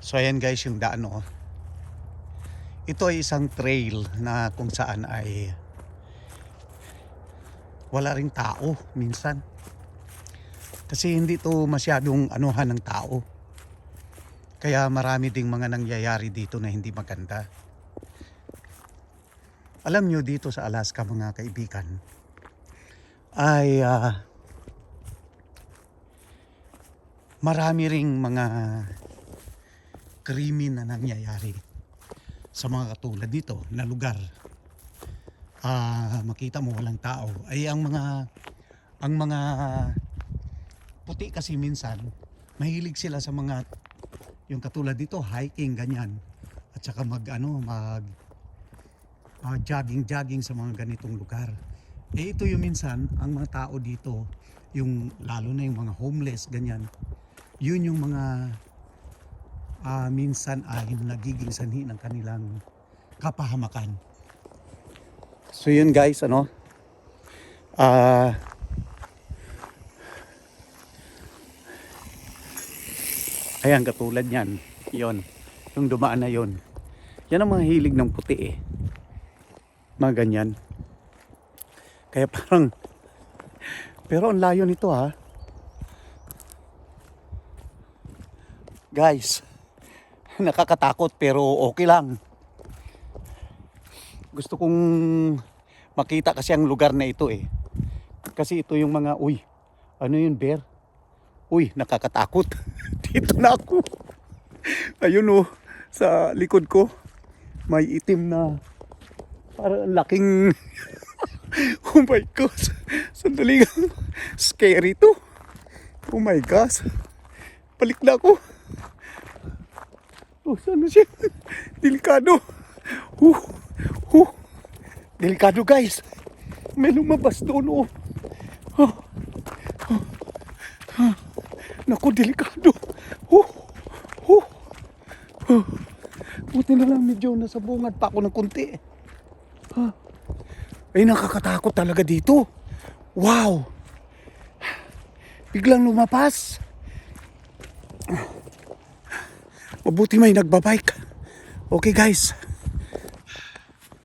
So ayan guys yung daan oh. Ito ay isang trail na kung saan ay wala ring tao minsan. Kasi hindi to masyadong anuhan ng tao. Kaya marami ding mga nangyayari dito na hindi maganda. Alam nyo dito sa Alaska mga kaibigan ay marami ring mga krimen na nangyayari sa mga katulad dito na lugar. Makita mo walang tao ay ang mga puti kasi minsan mahilig sila sa mga yung katulad dito hiking ganyan at saka mag jogging sa mga ganitong lugar. Ito yung minsan ang mga tao dito yung lalo na yung mga homeless ganyan, yun yung mga minsan ay nagiging sanhi ng kanilang kapahamakan. So yun guys ayan katulad yan yon yung dumaan na yon, yan ang mga hilig ng puti mga ganyan. Kaya parang pero ang layo nito guys. Nakakatakot pero okay lang. Gusto kong makita kasi ang lugar na ito Kasi ito yung mga ano yun bear? Nakakatakot. Dito na ako. Ayun sa likod ko may itim na parang laking oh my gosh. Sandali lang. Scary to. Oh my gosh. Balik na ako. Saan na siya? Delikado. Delikado guys. May lumabas doon Naku, delikado. Buti na lang medyo nasa bungad pa ako ng kunti. Ay, nakakatakot talaga dito. Wow. Biglang lumapas. Mabuti may nagbabike. Okay guys.